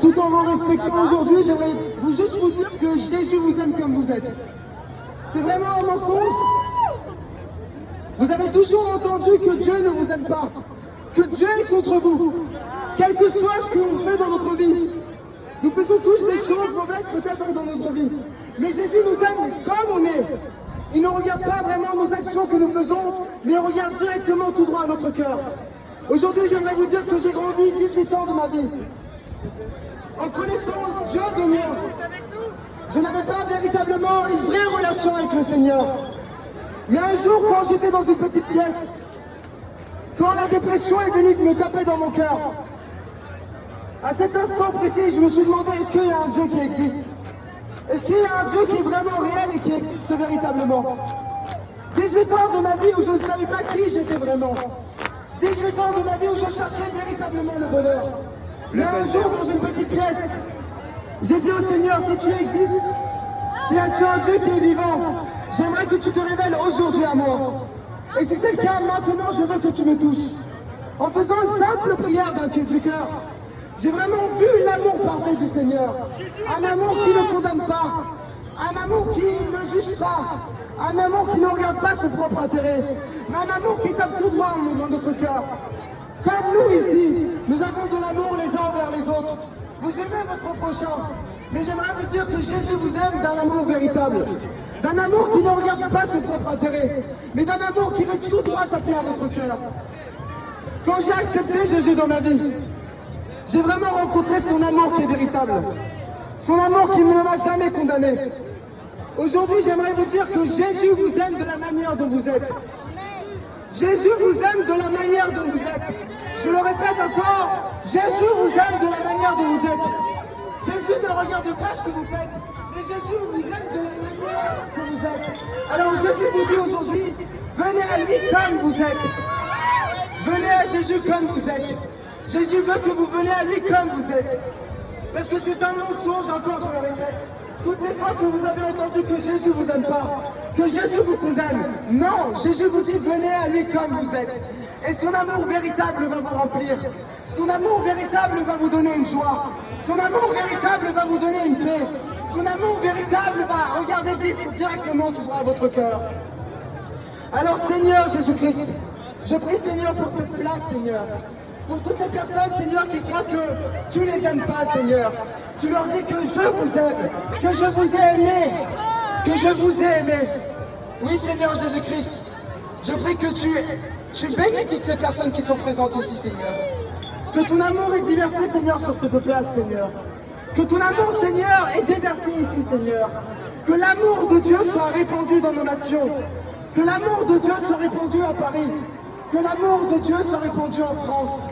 tout en vous respectant aujourd'hui, j'aimerais juste vous dire que Jésus vous aime comme vous êtes. C'est vraiment un mensonge. Vous avez toujours entendu que Dieu ne vous aime pas, que Dieu est contre vous, quel que soit ce que l'on fait dans notre vie. Nous faisons tous des choses mauvaises peut-être dans notre vie, mais Jésus nous aime comme on est. Il ne regarde pas vraiment nos actions que nous faisons, mais il regarde directement tout droit à notre cœur. Aujourd'hui, j'aimerais vous dire que j'ai grandi 18 ans de ma vie en connaissant Dieu de moi. Je n'avais pas véritablement une vraie relation avec le Seigneur. Mais un jour, quand j'étais dans une petite pièce, quand la dépression est venue me taper dans mon cœur, à cet instant précis, je me suis demandé, est-ce qu'il y a un Dieu qui existe? Est-ce qu'il y a un Dieu qui est vraiment réel et qui existe véritablement? 18 ans de ma vie où je ne savais pas qui j'étais vraiment. 18 ans de ma vie où je cherchais véritablement le bonheur. Mais un jour, dans une petite pièce, j'ai dit au Seigneur, si tu existes, si tu es un Dieu qui est vivant, j'aimerais que tu te révèles aujourd'hui à moi. Et si c'est le cas, maintenant, je veux que tu me touches. En faisant une simple prière du cœur, j'ai vraiment vu l'amour parfait du Seigneur. Un amour qui ne condamne pas, un amour qui ne juge pas, un amour qui ne regarde pas son propre intérêt, mais un amour qui tape tout droit dans notre cœur. Comme nous ici, nous avons de l'amour les uns envers les autres. Vous aimez votre prochain, mais j'aimerais vous dire que Jésus vous aime d'un amour véritable. D'un amour qui ne regarde pas son propre intérêt, mais d'un amour qui veut tout droit taper à votre cœur. Quand j'ai accepté Jésus dans ma vie, j'ai vraiment rencontré son amour qui est véritable. Son amour qui ne m'a jamais condamné. Aujourd'hui, j'aimerais vous dire que Jésus vous aime de la manière dont vous êtes. Jésus vous aime de la manière dont vous êtes. Je le répète encore, Jésus vous aime de la manière dont vous êtes. Jésus ne regarde pas ce que vous faites, mais Jésus vous aime de la manière que vous êtes. Alors Jésus vous dit aujourd'hui, venez à lui comme vous êtes. Venez à Jésus comme vous êtes. Jésus veut que vous veniez à lui comme vous êtes. Parce que c'est un mensonge, encore je le répète. Toutes les fois que vous avez entendu que Jésus vous aime pas, que Jésus vous condamne, non, Jésus vous dit venez à lui comme vous êtes. Et son amour véritable va vous remplir. Son amour véritable va vous donner une joie. Son amour véritable va vous donner une paix. Son amour véritable va regarder directement tout droit à votre cœur. Alors Seigneur Jésus-Christ, je prie Seigneur pour cette place Seigneur. Pour toutes les personnes, Seigneur, qui croient que tu les aimes pas, Seigneur. Tu leur dis que je vous aime, que je vous ai aimé, que je vous ai aimé. Oui, Seigneur Jésus-Christ, je prie que tu bénis toutes ces personnes qui sont présentes ici, Seigneur. Que ton amour est déversé, Seigneur, sur cette place, Seigneur. Que ton amour, Seigneur, est déversé ici, Seigneur. Que l'amour de Dieu soit répandu dans nos nations. Que l'amour de Dieu soit répandu à Paris. Que l'amour de Dieu soit répandu en France.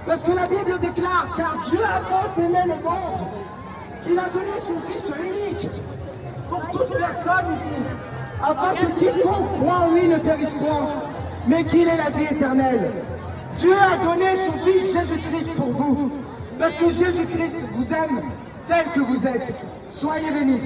Parce que la Bible déclare, car Dieu a tant aimé le monde, qu'il a donné son Fils unique pour toute personne ici, afin que quiconque croit en lui ne périsse point, mais qu'il ait la vie éternelle. Dieu a donné son Fils Jésus-Christ pour vous, parce que Jésus-Christ vous aime tel que vous êtes. Soyez bénis.